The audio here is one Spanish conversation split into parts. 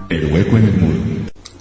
El hueco en el muro.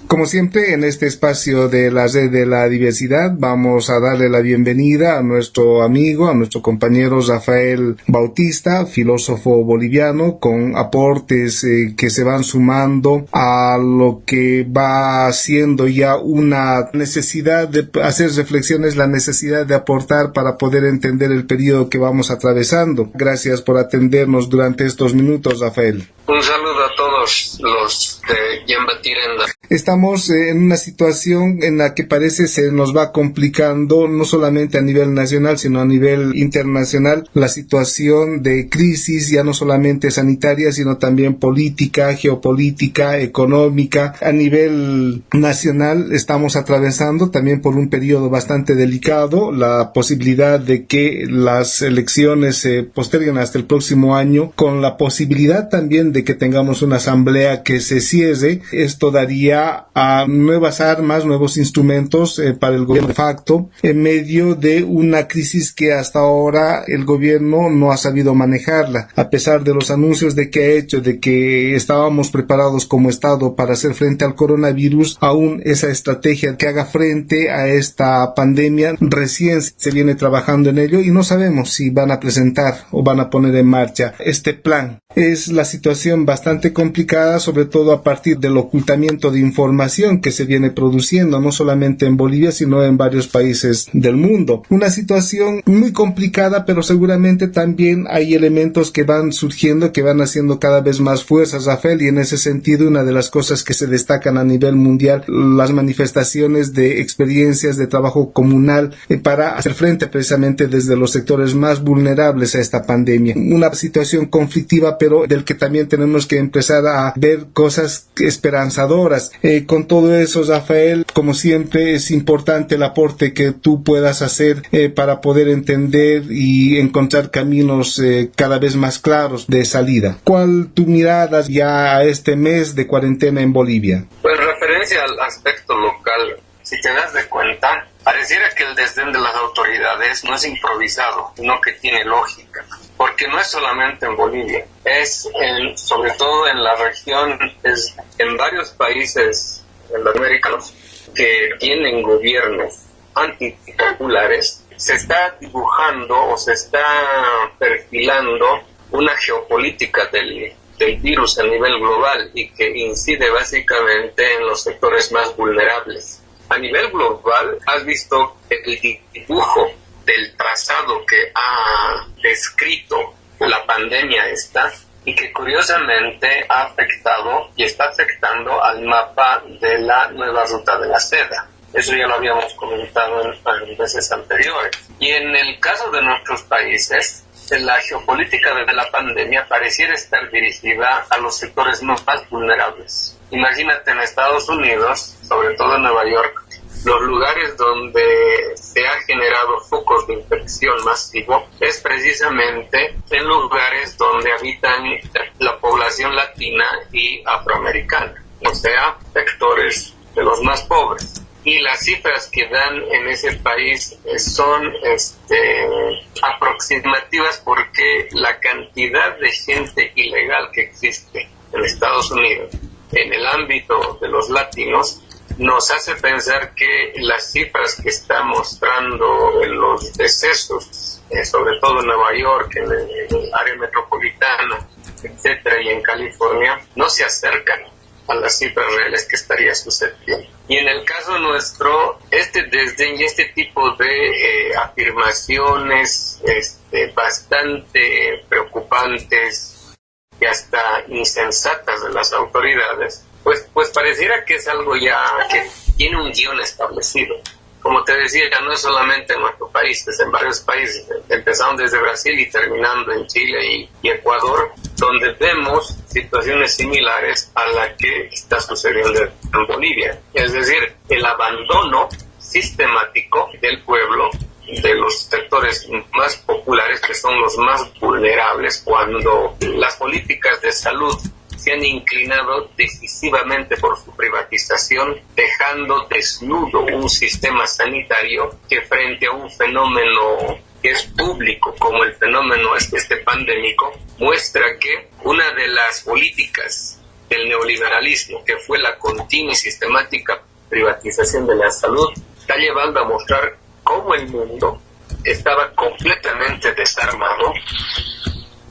Como siempre, en este espacio de la Red de la Diversidad, vamos a darle la bienvenida a nuestro amigo, a nuestro compañero Rafael Bautista, filósofo boliviano, con aportes que se van sumando a lo que va siendo ya una necesidad de hacer reflexiones, la necesidad de aportar para poder entender el periodo que vamos atravesando. Gracias por atendernos durante estos minutos, Rafael. Un saludo a todos los de Yambatirenda. Estamos en una situación en la que parece se nos va complicando, no solamente a nivel nacional, sino a nivel internacional, la situación de crisis, ya no solamente sanitaria, sino también política, geopolítica, económica. A nivel nacional estamos atravesando también por un periodo bastante delicado, la posibilidad de que las elecciones se posterguen hasta el próximo año, con la posibilidad también de que tengamos una asamblea que se cierre. Esto daría a nuevas armas, nuevos instrumentos para el gobierno de facto, en medio de una crisis que hasta ahora el gobierno no ha sabido manejarla, a pesar de los anuncios de que ha hecho, de que estábamos preparados como Estado para hacer frente al coronavirus. Aún esa estrategia que haga frente a esta pandemia recién se viene trabajando en ello y no sabemos si van a presentar o van a poner en marcha este plan. Es la situación bastante complicada, sobre todo a partir del ocultamiento de información que se viene produciendo, no solamente en Bolivia, sino en varios países del mundo. Una situación muy complicada, pero seguramente también hay elementos que van surgiendo, que van haciendo cada vez más fuerzas, Rafael, y en ese sentido una de las cosas que se destacan a nivel mundial, las manifestaciones de experiencias de trabajo comunal para hacer frente precisamente desde los sectores más vulnerables a esta pandemia. Una situación conflictiva, pero del que también tenemos que empezar a ver cosas esperanzadoras. Con todo eso, Rafael, como siempre, es importante el aporte que tú puedas hacer para poder entender y encontrar caminos cada vez más claros de salida. ¿Cuál tu mirada ya a este mes de cuarentena en Bolivia? Pues en referencia al aspecto local, si te das de cuenta, pareciera que el desdén de las autoridades no es improvisado, sino que tiene lógica. Porque no es solamente en Bolivia, es sobre todo en la región, es en varios países latinoamericanos que tienen gobiernos antipopulares, se está dibujando o se está perfilando una geopolítica del virus a nivel global y que incide básicamente en los sectores más vulnerables. A nivel global, has visto el dibujo del trazado que ha descrito la pandemia esta y que curiosamente ha afectado y está afectando al mapa de la nueva ruta de la seda. Eso ya lo habíamos comentado en veces anteriores. Y en el caso de nuestros países, la geopolítica de la pandemia pareciera estar dirigida a los sectores más vulnerables. Imagínate en Estados Unidos, sobre todo en Nueva York, los lugares donde se ha generado focos de infección masivo es precisamente en lugares donde habitan la población latina y afroamericana, o sea, sectores de los más pobres. Y las cifras que dan en ese país son aproximativas porque la cantidad de gente ilegal que existe en Estados Unidos en el ámbito de los latinos nos hace pensar que las cifras que está mostrando en los decesos, sobre todo en Nueva York, en el área metropolitana, etcétera, y en California, no se acercan a las cifras reales que estaría sucediendo. Y en el caso nuestro, este desdén y este tipo de afirmaciones bastante preocupantes y hasta insensatas de las autoridades, pues pareciera que es algo ya que tiene un guión establecido. Como te decía, ya no es solamente en nuestro país, es en varios países, empezando desde Brasil y terminando en Chile y Ecuador, donde vemos situaciones similares a la que está sucediendo en Bolivia. Es decir, el abandono sistemático del pueblo, de los sectores más populares, que son los más vulnerables, cuando las políticas de salud se han inclinado decisivamente por su privatización, dejando desnudo un sistema sanitario que frente a un fenómeno que es público como el fenómeno pandémico, muestra que una de las políticas del neoliberalismo, que fue la continua y sistemática privatización de la salud, está llevando a mostrar cómo el mundo estaba completamente desarmado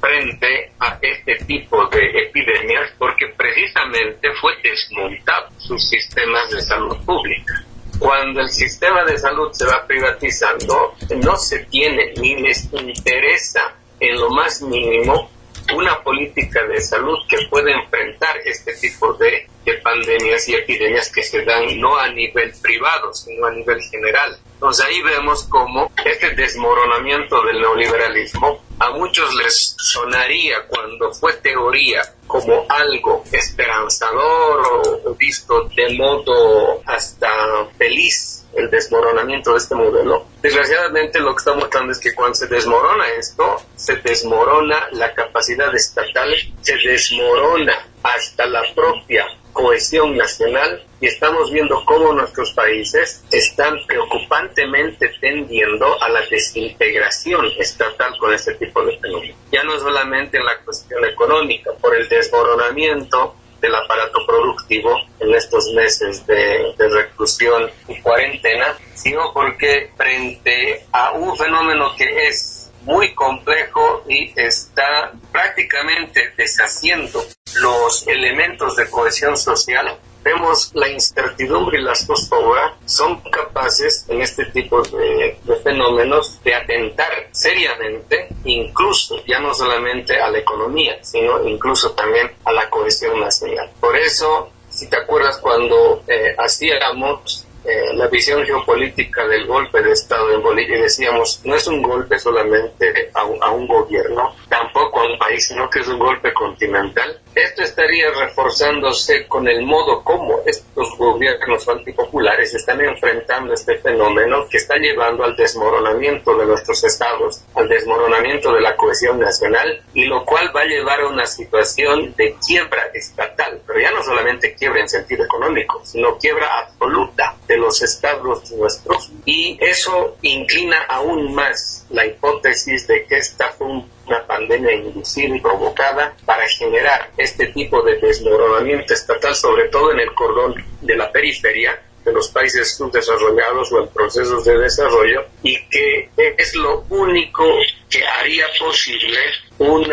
frente a este tipo de epidemias, porque precisamente fue desmontado sus sistemas de salud pública. Cuando el sistema de salud se va privatizando, no se tiene ni les interesa en lo más mínimo una política de salud que pueda enfrentar este tipo de pandemias y epidemias que se dan no a nivel privado, sino a nivel general. Entonces ahí vemos cómo este desmoronamiento del neoliberalismo a muchos les sonaría cuando fue teoría como algo esperanzador o visto de modo hasta feliz, el desmoronamiento de este modelo. Desgraciadamente lo que está mostrando es que cuando se desmorona esto, se desmorona la capacidad estatal, se desmorona hasta la propia cohesión nacional, y estamos viendo cómo nuestros países están preocupantemente tendiendo a la desintegración estatal con este tipo de fenómenos. Ya no solamente en la cuestión económica, por el desmoronamiento del aparato productivo en estos meses de reclusión y cuarentena, sino porque frente a un fenómeno que es muy complejo y está prácticamente deshaciendo los elementos de cohesión social, vemos la incertidumbre y la zozobra son capaces en este tipo de fenómenos de atentar seriamente, incluso ya no solamente a la economía, sino incluso también a la cohesión nacional. Por eso, si te acuerdas cuando hacíamos la visión geopolítica del golpe de Estado en Bolivia, y decíamos, no es un golpe solamente a un gobierno, tampoco a un país, sino que es un golpe continental. Esto estaría reforzándose con el modo como estos gobiernos antipopulares están enfrentando este fenómeno que está llevando al desmoronamiento de nuestros estados, al desmoronamiento de la cohesión nacional, y lo cual va a llevar a una situación de quiebra estatal, pero ya no solamente quiebra en sentido económico, sino quiebra absoluta de los estados nuestros, y eso inclina aún más la hipótesis de que esta fue una pandemia inducida y provocada para generar este tipo de desmoronamiento estatal, sobre todo en el cordón de la periferia de los países subdesarrollados o en procesos de desarrollo, y que es lo único que haría posible un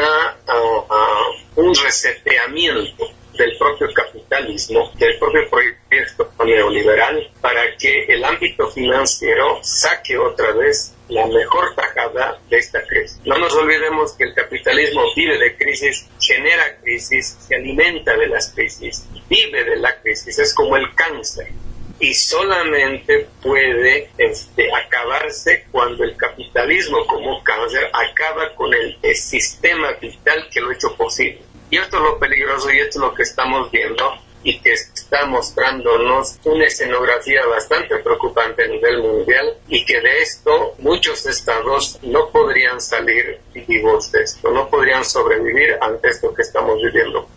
reseteamiento del propio capitalismo, del propio proyecto neoliberal, para que el ámbito financiero saque otra vez la mejor tajada de esta crisis. No nos olvidemos que el capitalismo vive de crisis, genera crisis, se alimenta de las crisis, vive de la crisis, es como el cáncer. Y solamente puede acabarse cuando el capitalismo como cáncer acaba con el sistema vital que lo ha hecho posible. Y esto es lo peligroso, y esto es lo que estamos viendo, y que está mostrándonos una escenografía bastante preocupante a nivel mundial, y que de esto muchos estados no podrían salir vivos de esto, no podrían sobrevivir ante esto que estamos viviendo.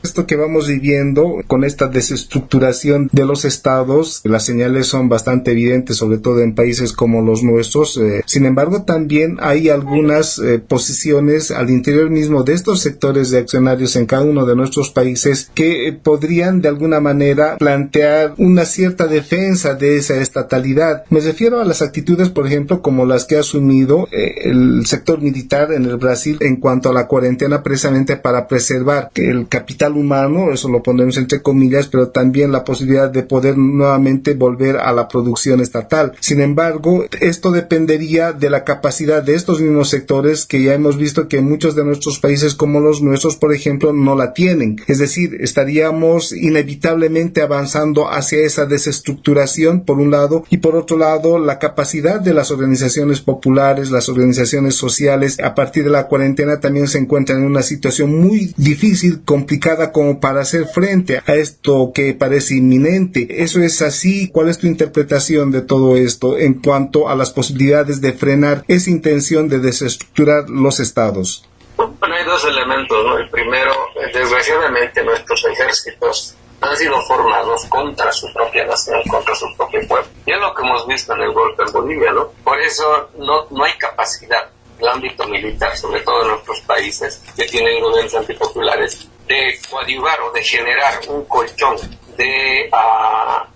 Esto que vamos viviendo con esta desestructuración de los estados, las señales son bastante evidentes, sobre todo en países como los nuestros. Sin embargo, también hay algunas posiciones al interior mismo de estos sectores de accionarios en cada uno de nuestros países que podrían de alguna manera plantear una cierta defensa de esa estatalidad. Me refiero a las actitudes, por ejemplo, como las que ha asumido el sector militar en el Brasil en cuanto a la cuarentena, precisamente para preservar el capital humano, eso lo pondremos entre comillas, pero también la posibilidad de poder nuevamente volver a la producción estatal. Sin embargo, esto dependería de la capacidad de estos mismos sectores, que ya hemos visto que muchos de nuestros países como los nuestros, por ejemplo, no la tienen. Es decir, estaríamos inevitablemente avanzando hacia esa desestructuración por un lado, y por otro lado la capacidad de las organizaciones populares, las organizaciones sociales a partir de la cuarentena también se encuentran en una situación muy difícil, complicada, como para hacer frente a esto que parece inminente. ¿Eso es así? ¿Cuál es tu interpretación de todo esto en cuanto a las posibilidades de frenar esa intención de desestructurar los estados? Bueno, hay dos elementos, ¿no? El primero, desgraciadamente nuestros ejércitos han sido formados contra su propia nación, contra su propio pueblo. Y es lo que hemos visto en el golpe en Bolivia, ¿no? Por eso no hay capacidad en el ámbito militar, sobre todo en nuestros países que tienen gobiernos antipopulares, de coadyuvar o de generar un colchón de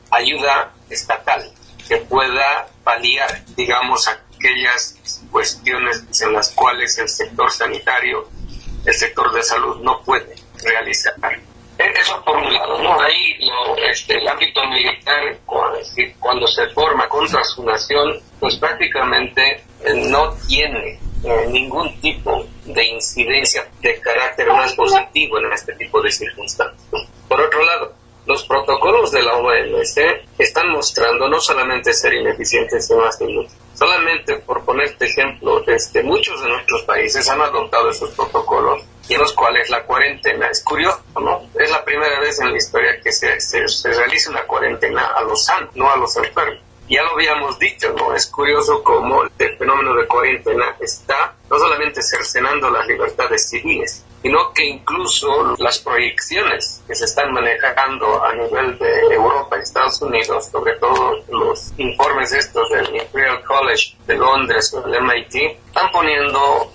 ayuda estatal que pueda paliar, digamos, aquellas cuestiones en las cuales el sector sanitario, el sector de salud no puede realizar. Eso por un lado, ¿no? Ahí el ámbito militar, cuando se forma contra su nación, pues prácticamente no tiene ningún tipo de incidencia de carácter más positivo en este tipo de circunstancias. Por otro lado, los protocolos de la OMS están mostrando no solamente ser ineficientes, sino hasta inútiles. Solamente por ponerte ejemplo, muchos de nuestros países han adoptado esos protocolos y en los cuales la cuarentena es curioso, ¿no? Es la primera vez en la historia que se realiza una cuarentena a los sanos, no a los enfermos. Ya lo habíamos dicho, ¿no? Es curioso cómo el fenómeno de cuarentena está no solamente cercenando las libertades civiles, sino que incluso las proyecciones que se están manejando a nivel de Europa y Estados Unidos, sobre todo los informes estos del Imperial College de Londres o del MIT, están poniendo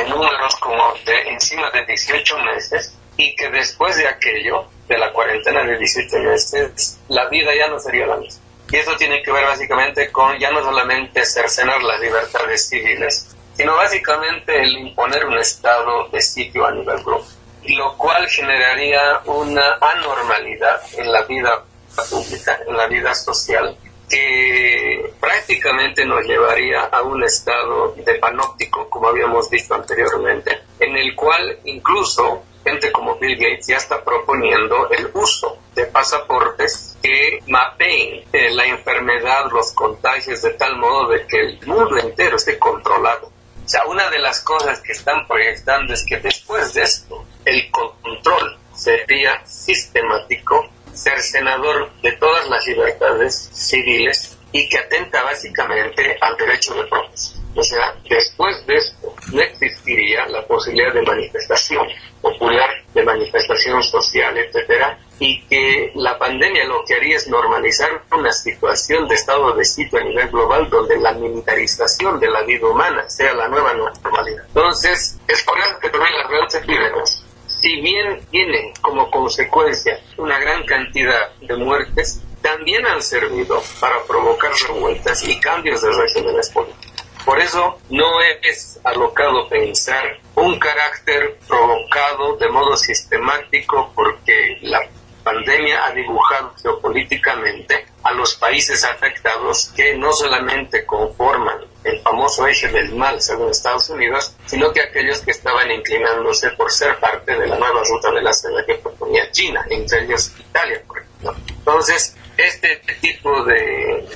números como de encima de 18 meses, y que después de aquello, de la cuarentena de 18 meses, la vida ya no sería la misma. Y eso tiene que ver básicamente con ya no solamente cercenar las libertades civiles, sino básicamente el imponer un estado de sitio a nivel global, lo cual generaría una anormalidad en la vida pública, en la vida social, que prácticamente nos llevaría a un estado de panóptico, como habíamos visto anteriormente, en el cual incluso gente como Bill Gates ya está proponiendo el uso de pasaportes que mapeen la enfermedad, los contagios, de tal modo de que el mundo entero esté controlado. O sea, una de las cosas que están proyectando es que después de esto, el control sería sistemático, cercenador de todas las libertades civiles y que atenta básicamente al derecho de protesta. O sea, después de esto no existiría la posibilidad de manifestación popular, de manifestación social, etcétera, y que la pandemia lo que haría es normalizar una situación de estado de sitio a nivel global donde la militarización de la vida humana sea la nueva normalidad. Entonces, es por eso que también las grandes epidemias, si bien tienen como consecuencia una gran cantidad de muertes, también han servido para provocar revueltas y cambios de regímenes políticos. Por eso no es alocado pensar un carácter provocado de modo sistemático, porque la pandemia ha dibujado geopolíticamente a los países afectados, que no solamente conforman el famoso eje del mal según Estados Unidos, sino que aquellos que estaban inclinándose por ser parte de la nueva ruta de la seda que proponía China, entre ellos Italia, por ejemplo. Entonces, este tipo de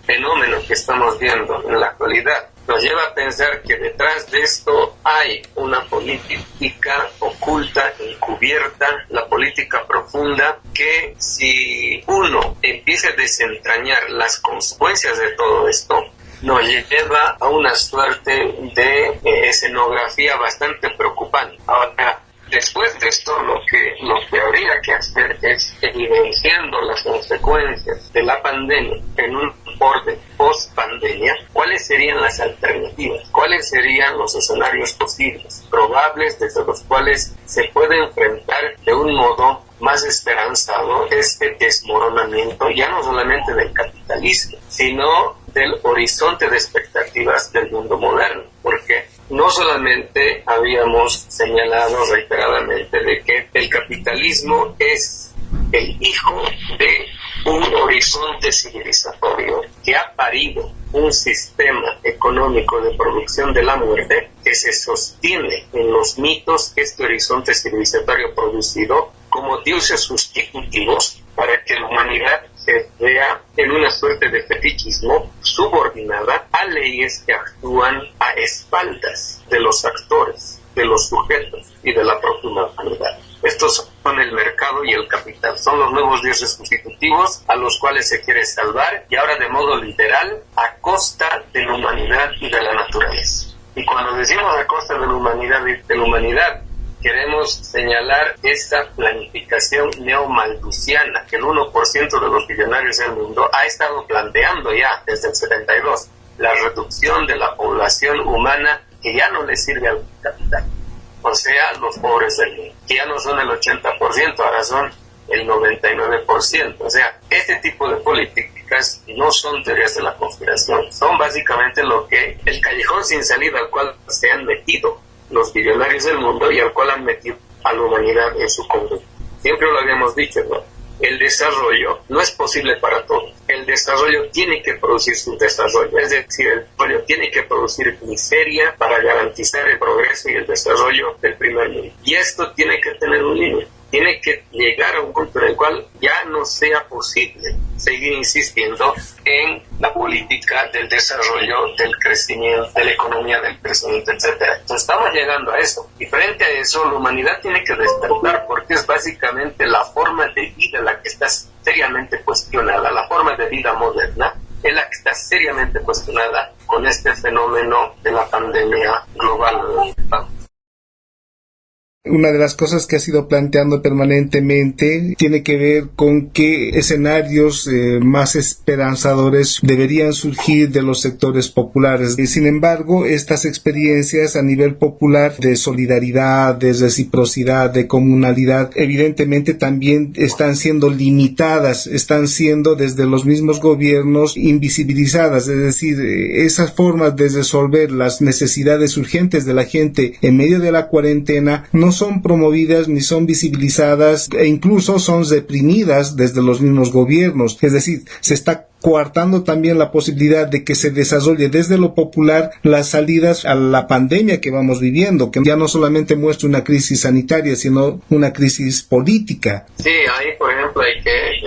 fenómeno que estamos viendo en la actualidad nos lleva a pensar que detrás de esto hay una política oculta, encubierta, la política profunda, que si uno empieza a desentrañar las consecuencias de todo esto, nos lleva a una suerte de escenografía bastante preocupante. Ahora, después de esto, lo que habría que hacer es, evidenciando las consecuencias de la pandemia en un orden post-pandemia, cuáles serían las alternativas, cuáles serían los escenarios posibles, probables, desde los cuales se puede enfrentar de un modo más esperanzado este desmoronamiento, ya no solamente del capitalismo, sino del horizonte de expectativas del mundo moderno, porque no solamente habíamos señalado reiteradamente de que el capitalismo es el hijo de un horizonte civilizatorio que ha parido un sistema económico de producción de la muerte que se sostiene en los mitos que este horizonte civilizatorio ha producido como dioses sustitutivos para que la humanidad se vea en una suerte de fetichismo subordinada a leyes que actúan a espaldas de los actores, de los sujetos y de la propia humanidad. Estos son el mercado y el capital, son los nuevos dioses sustitutivos a los cuales se quiere salvar, y ahora de modo literal, a costa de la humanidad y de la naturaleza. Y cuando decimos a costa de la humanidad y de la humanidad, queremos señalar esta planificación neomalthusiana que el 1% de los billonarios del mundo ha estado planteando ya desde el 72, la reducción de la población humana que ya no le sirve al capital. o sea, los pobres del mundo, que ya no son el 80%, ahora son el 99%. O sea, este tipo de políticas no son teorías de la conspiración, son básicamente lo que el callejón sin salida al cual se han metido los billonarios del mundo y al cual han metido a la humanidad en su conducta. Siempre lo habíamos dicho, ¿no? El desarrollo no es posible para todos. El desarrollo tiene que producir su desarrollo, es decir, el desarrollo tiene que producir miseria para garantizar el progreso y el desarrollo del primer mundo. Y esto tiene que tener un límite. Tiene que llegar a un punto en el cual ya no sea posible seguir insistiendo en la política del desarrollo, del crecimiento, de la economía del crecimiento, etcétera. Entonces estamos llegando a eso. Y frente a eso, la humanidad tiene que despertar, porque es básicamente la forma de vida la que está seriamente cuestionada, la forma de vida moderna es la que está seriamente cuestionada con este fenómeno de la pandemia global. Una de las cosas que ha sido planteando permanentemente tiene que ver con qué escenarios más esperanzadores deberían surgir de los sectores populares. Sin embargo, estas experiencias a nivel popular de solidaridad, de reciprocidad, de comunalidad, evidentemente también están siendo limitadas, están siendo desde los mismos gobiernos invisibilizadas. Es decir, esas formas de resolver las necesidades urgentes de la gente en medio de la cuarentena no son promovidas ni son visibilizadas e incluso son reprimidas desde los mismos gobiernos. Es decir, se está coartando también la posibilidad de que se desarrolle desde lo popular las salidas a la pandemia que vamos viviendo, que ya no solamente muestra una crisis sanitaria, sino una crisis política. Sí, ahí por ejemplo hay que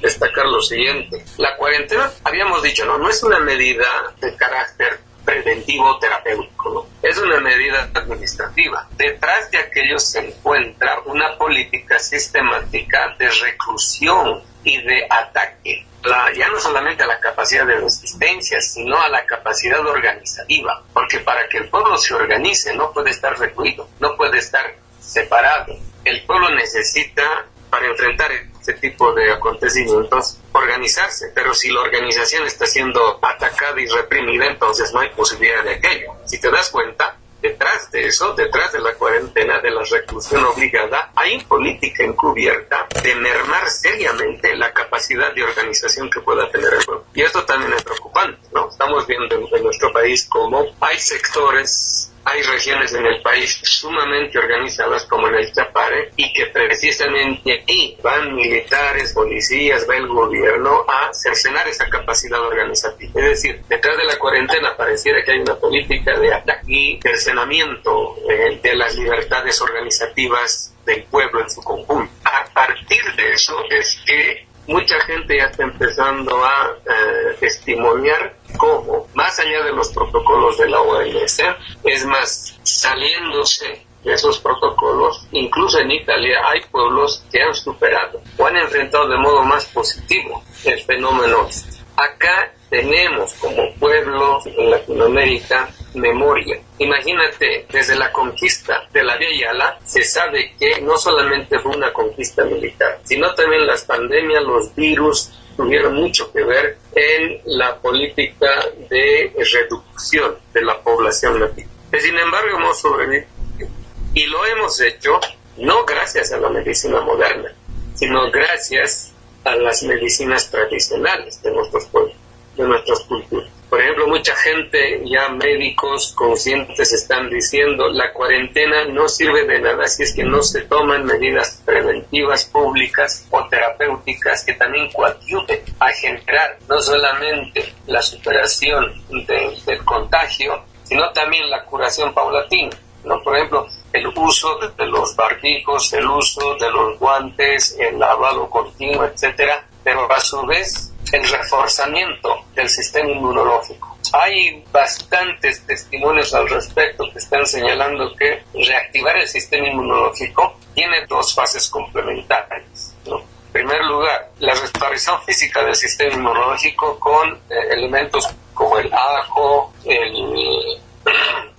destacar lo siguiente. La cuarentena, habíamos dicho, no es una medida de carácter preventivo terapéutico, ¿no? Es una medida administrativa. Detrás de aquello se encuentra una política sistemática de reclusión y de ataque, ya no solamente a la capacidad de resistencia, sino a la capacidad organizativa, porque para que el pueblo se organice no puede estar recluido, no puede estar separado. El pueblo necesita, para enfrentar este tipo de acontecimientos, organizarse, pero si la organización está siendo atacada y reprimida, entonces no hay posibilidad de aquello. Si te das cuenta, detrás de eso, detrás de la cuarentena, de la reclusión obligada, hay política encubierta de mermar seriamente la capacidad de organización que pueda tener el pueblo. Y esto también es preocupante, ¿no? Estamos viendo en nuestro país cómo hay sectores, hay regiones en el país sumamente organizadas como en el Chapare y que precisamente ahí van militares, policías, va el gobierno a cercenar esa capacidad organizativa. Es decir, detrás de la cuarentena pareciera que hay una política de ataque y cercenamiento de las libertades organizativas del pueblo en su conjunto. A partir de eso es que mucha gente ya está empezando a testimoniar cómo, más allá de los protocolos de la OMS, es más, saliéndose de esos protocolos, incluso en Italia hay pueblos que han superado o han enfrentado de modo más positivo el fenómeno. Acá tenemos como pueblo en Latinoamérica memoria. Imagínate, desde la conquista de la Vía Yala se sabe que no solamente fue una conquista militar, sino también las pandemias, los virus tuvieron mucho que ver en la política de reducción de la población nativa. Sin embargo, hemos sobrevivido y lo hemos hecho no gracias a la medicina moderna, sino gracias a las medicinas tradicionales de nuestros pueblos, de nuestras culturas. Por ejemplo, mucha gente, ya médicos conscientes, están diciendo la cuarentena no sirve de nada si es que no se toman medidas preventivas públicas o terapéuticas que también coadyuven a generar no solamente la superación del contagio, sino también la curación paulatina, ¿no? Por ejemplo, el uso de los barbijos, el uso de los guantes, el lavado continuo, etcétera, pero a su vez el reforzamiento del sistema inmunológico. Hay bastantes testimonios al respecto que están señalando que reactivar el sistema inmunológico tiene dos fases complementarias, ¿no? En primer lugar, la restauración física del sistema inmunológico con elementos como el ajo,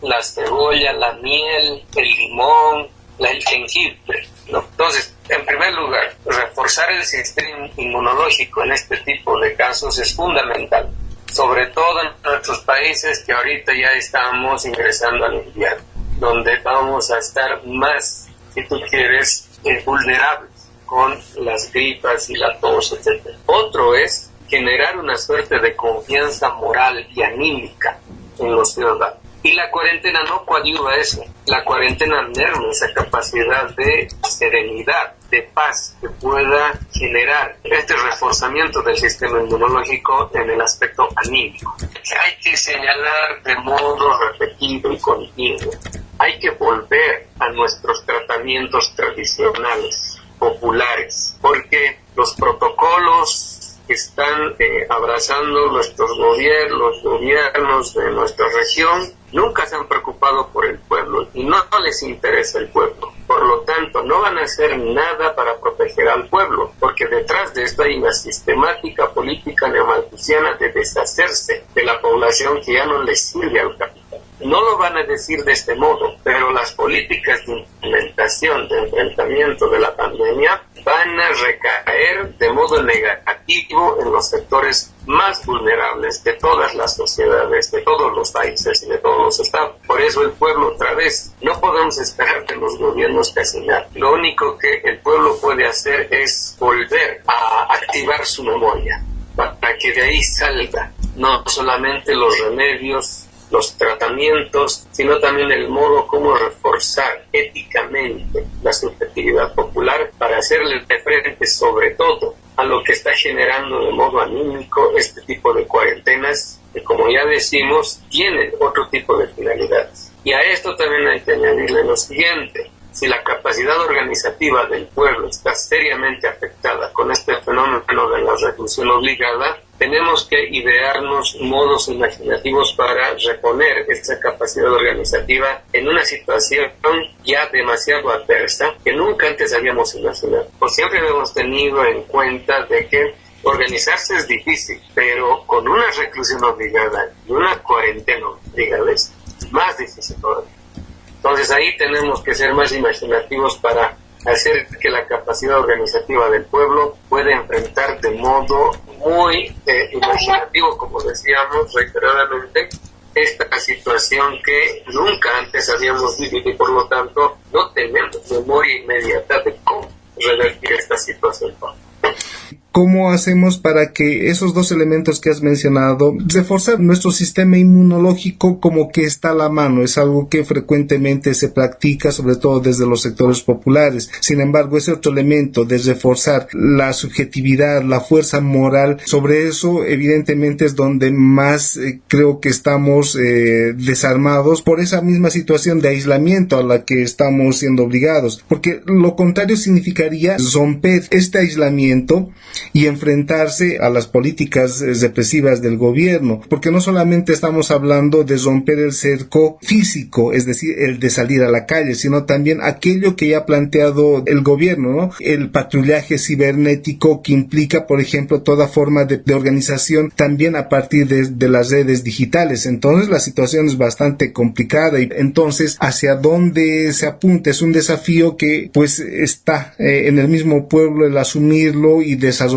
la cebolla, la miel, el limón, el jengibre, ¿no? Entonces, en primer lugar, reforzar el sistema inmunológico en este tipo de casos es fundamental, sobre todo en nuestros países que ahorita ya estamos ingresando al invierno, donde vamos a estar más, si tú quieres, vulnerables con las gripas y la tos, etc. Otro es generar una suerte de confianza moral y anímica en los ciudadanos. Y la cuarentena no coadyuva eso. La cuarentena merma esa capacidad de serenidad, de paz que pueda generar este reforzamiento del sistema inmunológico en el aspecto anímico. Hay que señalar de modo repetido y continuo. Hay que volver a nuestros tratamientos tradicionales, populares, porque los protocolos que están abrazando los gobiernos de nuestra región nunca se han preocupado por el pueblo y no les interesa el pueblo. Por lo tanto, no van a hacer nada para proteger al pueblo, porque detrás de esto hay una sistemática política neomalthusiana de deshacerse de la población que ya no les sirve al capital. No lo van a decir de este modo, pero las políticas de implementación, de enfrentamiento de la pandemia van a recaer de modo negativo en los sectores más vulnerables de todas las sociedades, de todos los países y de todos los estados. Por eso el pueblo, otra vez, no podemos esperar de los gobiernos casi nada. Lo único que el pueblo puede hacer es volver a activar su memoria, para que de ahí salga no solamente los remedios, los tratamientos, sino también el modo como reforzar éticamente la subjetividad popular para hacerle de frente sobre todo a lo que está generando de modo anímico este tipo de cuarentenas que, como ya decimos, tienen otro tipo de finalidades. Y a esto también hay que añadirle lo siguiente: si la capacidad organizativa del pueblo está seriamente afectada con este fenómeno de la reclusión obligada, tenemos que idearnos modos imaginativos para reponer esa capacidad organizativa en una situación ya demasiado adversa que nunca antes habíamos imaginado. Pues siempre hemos tenido en cuenta de que organizarse es difícil, pero con una reclusión obligada y una cuarentena obligada es más difícil todavía. Entonces ahí tenemos que ser más imaginativos para hacer que la capacidad organizativa del pueblo pueda enfrentar de modo muy imaginativo, como decíamos reiteradamente, esta situación que nunca antes habíamos vivido y por lo tanto no tenemos memoria inmediata de cómo revertir esta situación. ¿Cómo hacemos para que esos dos elementos que has mencionado, reforzar nuestro sistema inmunológico como que está a la mano? Es algo que frecuentemente se practica, sobre todo desde los sectores populares. Sin embargo, ese otro elemento de reforzar la subjetividad, la fuerza moral, sobre eso evidentemente es donde más creo que estamos desarmados por esa misma situación de aislamiento a la que estamos siendo obligados. Porque lo contrario significaría romper este aislamiento y enfrentarse a las políticas represivas del gobierno, porque no solamente estamos hablando de romper el cerco físico, es decir, el de salir a la calle, sino también aquello que ya ha planteado el gobierno, ¿no? El patrullaje cibernético que implica, por ejemplo, toda forma de organización también a partir de las redes digitales. Entonces la situación es bastante complicada y entonces hacia dónde se apunta es un desafío que pues está en el mismo pueblo el asumirlo y desarrollarlo,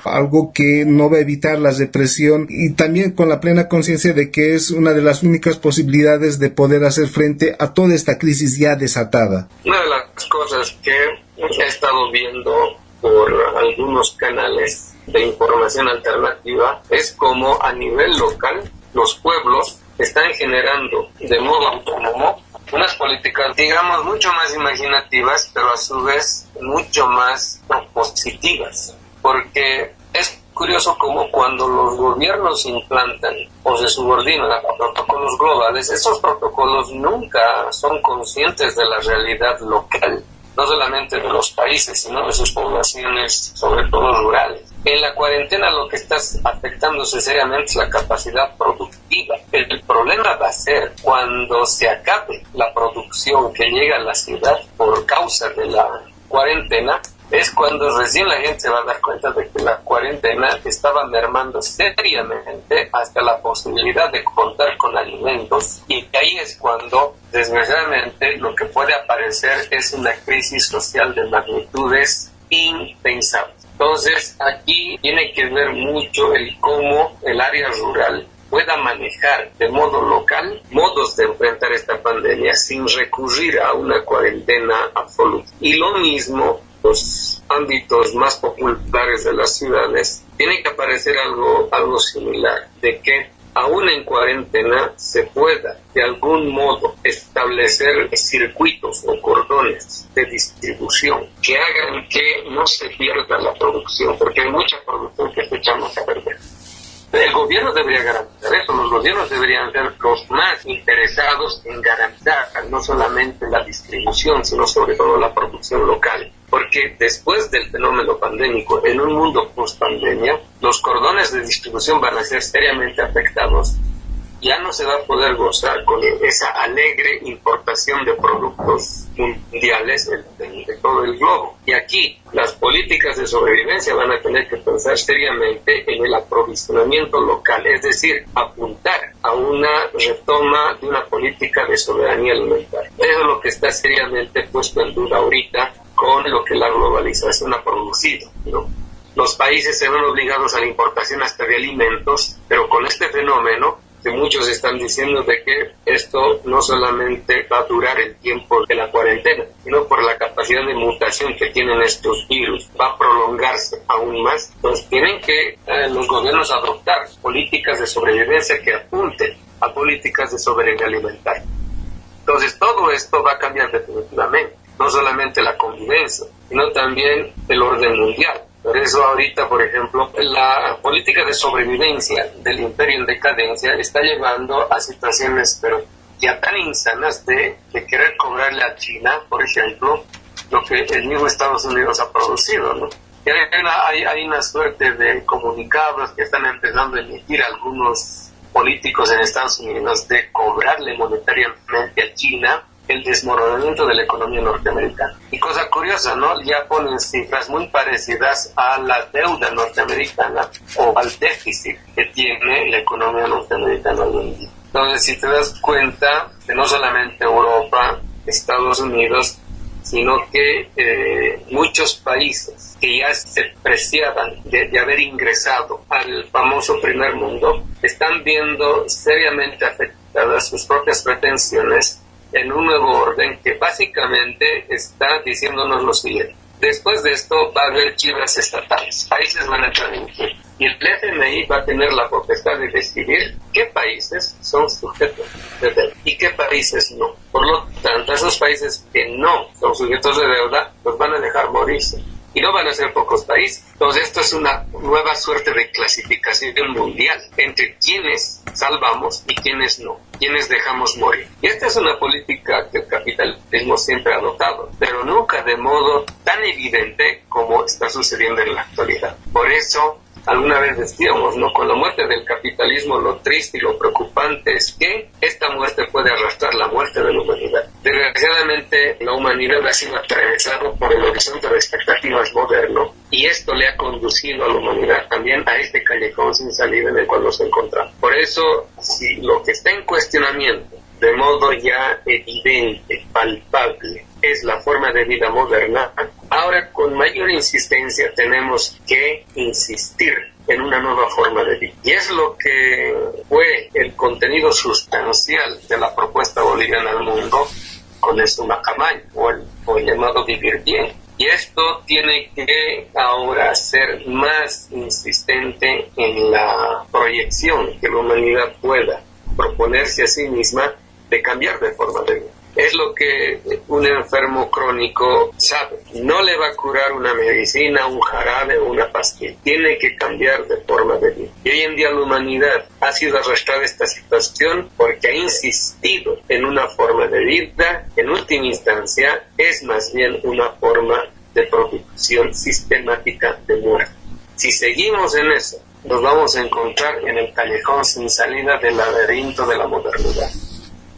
algo que no va a evitar la represión y también con la plena conciencia de que es una de las únicas posibilidades de poder hacer frente a toda esta crisis ya desatada. Una de las cosas que he estado viendo por algunos canales de información alternativa es como a nivel local los pueblos están generando de modo autónomo unas políticas, digamos, mucho más imaginativas, pero a su vez mucho más propositivas. Porque es curioso cómo cuando los gobiernos implantan o se subordinan a protocolos globales, esos protocolos nunca son conscientes de la realidad local, no solamente de los países, sino de sus poblaciones, sobre todo rurales. En la cuarentena lo que está afectándose seriamente es la capacidad productiva. El problema va a ser cuando se acabe la producción que llega a la ciudad por causa de la cuarentena, es cuando recién la gente se va a dar cuenta de que la cuarentena estaba mermando seriamente hasta la posibilidad de contar con alimentos, y ahí es cuando desgraciadamente lo que puede aparecer es una crisis social de magnitudes impensables. Entonces aquí tiene que ver mucho el cómo el área rural pueda manejar de modo local modos de enfrentar esta pandemia sin recurrir a una cuarentena absoluta. Y lo mismo, los ámbitos más populares de las ciudades, tiene que aparecer algo similar, de que aún en cuarentena se pueda de algún modo establecer circuitos o cordones de distribución que hagan que no se pierda la producción, porque hay mucha producción que se echamos a perder. El gobierno debería garantizar eso, los gobiernos deberían ser los más interesados en garantizar no solamente la distribución, sino sobre todo la producción local. Porque después del fenómeno pandémico, en un mundo post-pandemia, los cordones de distribución van a ser seriamente afectados. Ya no se va a poder gozar con esa alegre importación de productos mundiales de todo el globo. Y aquí las políticas de sobrevivencia van a tener que pensar seriamente en el aprovisionamiento local, es decir, apuntar a una retoma de una política de soberanía alimentaria. Eso es lo que está seriamente puesto en duda ahorita con lo que la globalización ha producido, ¿no? Los países se ven obligados a la importación hasta de alimentos, pero con este fenómeno que muchos están diciendo de que esto no solamente va a durar el tiempo de la cuarentena, sino por la capacidad de mutación que tienen estos virus, va a prolongarse aún más. Entonces tienen que los gobiernos adoptar políticas de sobrevivencia que apunten a políticas de soberanía alimentaria. Entonces todo esto va a cambiar definitivamente, no solamente la convivencia, sino también el orden mundial. Por eso ahorita, por ejemplo, la política de sobrevivencia del imperio en decadencia está llevando a situaciones pero ya tan insanas de querer cobrarle a China, por ejemplo, lo que el mismo Estados Unidos ha producido, ¿no? Y hay una suerte de comunicados que están empezando a emitir algunos políticos en Estados Unidos de cobrarle monetariamente a China el desmoronamiento de la economía norteamericana. Y cosa curiosa, ¿no? Ya ponen cifras muy parecidas a la deuda norteamericana o al déficit que tiene la economía norteamericana hoy en día. Entonces, si te das cuenta, que no solamente Europa, Estados Unidos, sino que muchos países que ya se preciaban de haber ingresado al famoso primer mundo, están viendo seriamente afectadas sus propias pretensiones en un nuevo orden que básicamente está diciéndonos lo siguiente. Después de esto va a haber quiebras estatales, países van a entrar en quiebra y el FMI va a tener la potestad de decidir qué países son sujetos de deuda y qué países no. Por lo tanto, esos países que no son sujetos de deuda los van a dejar morirse. Y no van a ser pocos países. Entonces esto es una nueva suerte de clasificación mundial entre quienes salvamos y quienes no, quienes dejamos morir. Y esta es una política que el capitalismo siempre ha adoptado, pero nunca de modo tan evidente como está sucediendo en la actualidad. Por eso, alguna vez decíamos, ¿no? Con la muerte del capitalismo, lo triste y lo preocupante es que esta muerte puede arrastrar la muerte de la humanidad. Desgraciadamente, la humanidad ha sido atravesada por el horizonte de expectativas moderno y esto le ha conducido a la humanidad también a este callejón sin salida en el cual nos encontramos. Por eso, si lo que está en cuestionamiento de modo ya evidente, palpable, es la forma de vida moderna, ahora con mayor insistencia tenemos que insistir en una nueva forma de vida. Y es lo que fue el contenido sustancial de la propuesta boliviana al mundo con el Summa Camaño, o el llamado vivir bien. Y esto tiene que ahora ser más insistente en la proyección que la humanidad pueda proponerse a sí misma de cambiar de forma de vida. Es lo que un enfermo crónico sabe. No le va a curar una medicina, un jarabe o una pastilla. Tiene que cambiar de forma de vida. Y hoy en día la humanidad ha sido arrastrada a esta situación porque ha insistido en una forma de vida. En última instancia, es más bien una forma de producción sistemática de muerte. Si seguimos en eso, nos vamos a encontrar en el callejón sin salida del laberinto de la modernidad.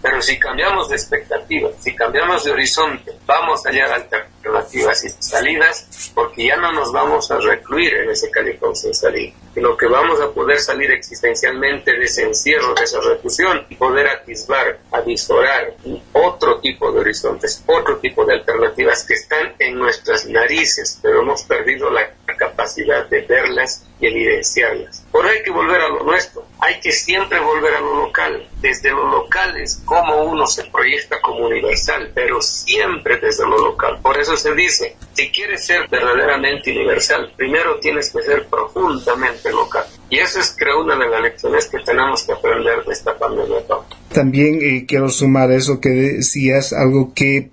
Pero si cambiamos de expectativa, si cambiamos de horizonte, vamos a hallar alternativas y salidas, porque ya no nos vamos a recluir en ese callejón sin salida, sino que vamos a poder salir existencialmente de ese encierro, de esa reclusión, y poder atisbar, avisorar otro tipo de horizontes, otro tipo de alternativas que están en nuestras narices, pero hemos perdido la capacidad de verlas y evidenciarlas. Por eso hay que volver a lo nuestro, hay que siempre volver a lo local. Desde lo local es como uno se proyecta como universal, pero siempre desde lo local. Por eso se dice, si quieres ser verdaderamente universal, primero tienes que ser profundamente local. Y eso es, creo, una de las lecciones que tenemos que aprender de esta pandemia. También quiero sumar eso que decías, algo que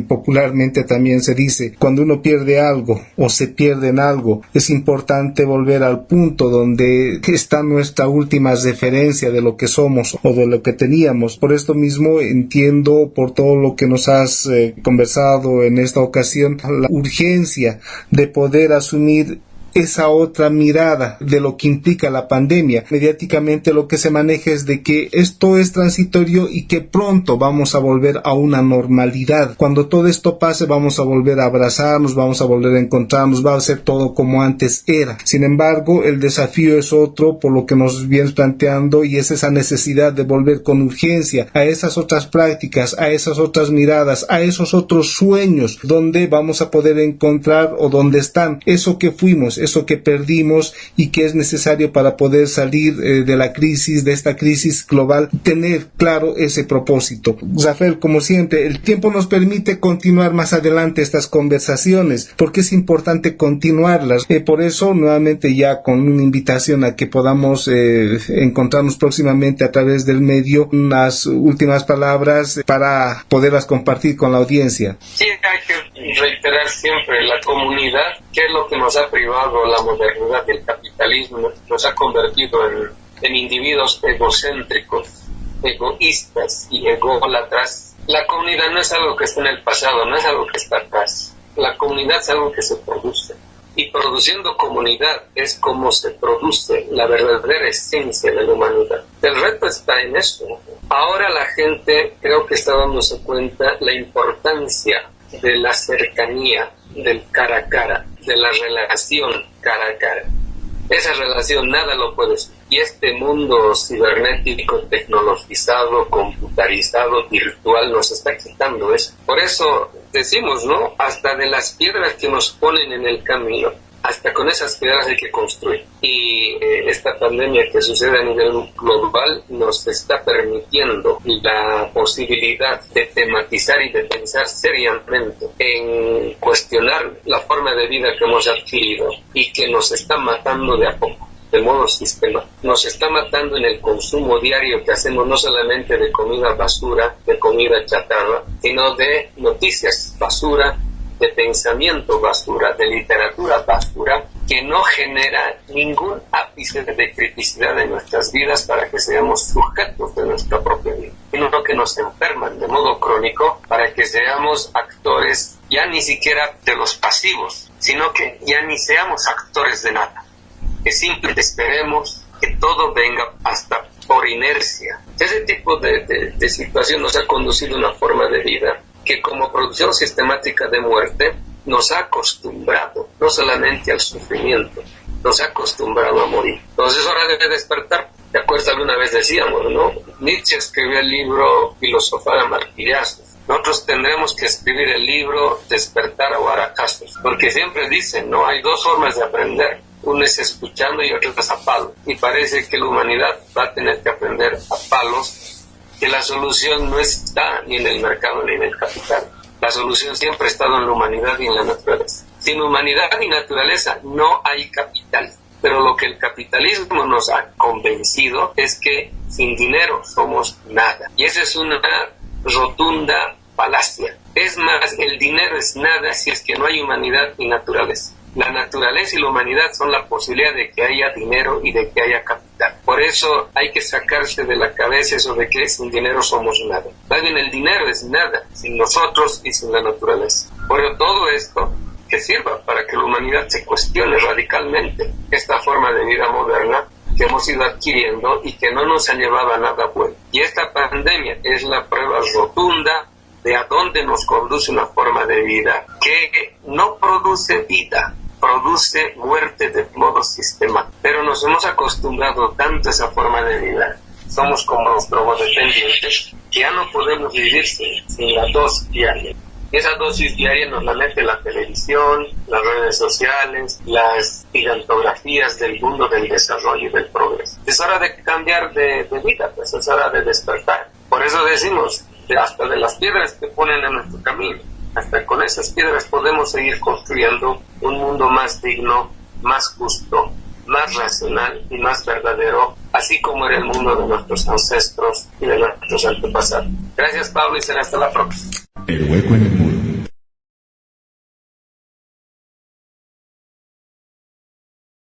popularmente también se dice: cuando uno pierde algo o se pierde en algo, es importante volver al punto donde está nuestra última referencia de lo que somos o de lo que teníamos. Por esto mismo entiendo, por todo lo que nos has conversado en esta ocasión, la urgencia de poder asumir esa otra mirada de lo que implica la pandemia. Mediáticamente lo que se maneja es de que esto es transitorio y que pronto vamos a volver a una normalidad. Cuando todo esto pase vamos a volver a abrazarnos, vamos a volver a encontrarnos, va a ser todo como antes era. Sin embargo, el desafío es otro, por lo que nos vienes planteando, y es esa necesidad de volver con urgencia a esas otras prácticas, a esas otras miradas, a esos otros sueños, donde vamos a poder encontrar o donde están eso que fuimos, eso que perdimos y que es necesario para poder salir de la crisis, de esta crisis global, tener claro ese propósito. Rafael, como siempre, el tiempo nos permite continuar más adelante estas conversaciones, porque es importante continuarlas. Por eso, nuevamente, ya con una invitación a que podamos encontrarnos próximamente a través del medio, unas últimas palabras para poderlas compartir con la audiencia. Sí, hay que reiterar siempre la comunidad, que es lo que nos ha privado la modernidad del capitalismo, nos ha convertido en individuos egocéntricos, egoístas y ególatras. La comunidad no es algo que está en el pasado, no es algo que está atrás. La comunidad es algo que se produce. Y produciendo comunidad es como se produce la verdadera esencia de la humanidad. El reto está en eso. Ahora la gente creo que está dándose cuenta la importancia de la cercanía, del cara a cara, de la relación cara a cara. Esa relación nada lo puede ser. Y este mundo cibernético, tecnologizado, computarizado, virtual, nos está quitando eso. Por eso decimos, ¿no? Hasta de las piedras que nos ponen en el camino, hasta con esas piedras hay que construir. Y esta pandemia que sucede a nivel global nos está permitiendo la posibilidad de tematizar y de pensar seriamente en cuestionar la forma de vida que hemos adquirido y que nos está matando de a poco, de modo sistemático. Nos está matando en el consumo diario que hacemos, no solamente de comida basura, de comida chatarra, sino de noticias basura, de pensamiento basura, de literatura basura, que no genera ningún ápice de criticidad en nuestras vidas para que seamos sujetos de nuestra propia vida, sino que nos enferman de modo crónico para que seamos actores ya ni siquiera de los pasivos, sino que ya ni seamos actores de nada, que simplemente esperemos que todo venga hasta por inercia. Ese tipo de situación nos ha conducido a una forma de vida que como producción sistemática de muerte nos ha acostumbrado no solamente al sufrimiento, nos ha acostumbrado a morir. Entonces es hora de despertar. ¿Te acuerdas? Alguna vez decíamos, ¿no? Nietzsche escribió el libro Filosofar a martillazos. Nosotros tendremos que escribir el libro Despertar a guaracazos, porque siempre dicen, ¿no? Hay dos formas de aprender. Uno es escuchando y otro es a palos. Y parece que la humanidad va a tener que aprender a palos, que la solución no está ni en el mercado ni en el capital. La solución siempre ha estado en la humanidad y en la naturaleza. Sin humanidad y naturaleza no hay capital. Pero lo que el capitalismo nos ha convencido es que sin dinero somos nada. Y esa es una rotunda falacia. Es más, el dinero es nada si es que no hay humanidad y naturaleza. La naturaleza y la humanidad son la posibilidad de que haya dinero y de que haya capital. Por eso hay que sacarse de la cabeza eso de que sin dinero somos nada. Más bien el dinero es nada, sin nosotros y sin la naturaleza. Por eso todo esto que sirva para que la humanidad se cuestione radicalmente esta forma de vida moderna que hemos ido adquiriendo y que no nos ha llevado a nada bueno. Y esta pandemia es la prueba rotunda de a dónde nos conduce una forma de vida que no produce vida, produce muerte de modo sistemático. Pero nos hemos acostumbrado tanto a esa forma de vida, somos como los drogodependientes, que ya no podemos vivir sin la dosis diaria. Y esa dosis diaria nos la mete la televisión, las redes sociales, las gigantografías del mundo del desarrollo y del progreso. Es hora de cambiar de vida, pues es hora de despertar. Por eso decimos, hasta de las piedras que ponen en nuestro camino, hasta con esas piedras podemos seguir construyendo un mundo más digno, más justo, más racional y más verdadero, así como era el mundo de nuestros ancestros y de nuestros antepasados. Gracias, Pablo, y será hasta la próxima. El hueco en el muro.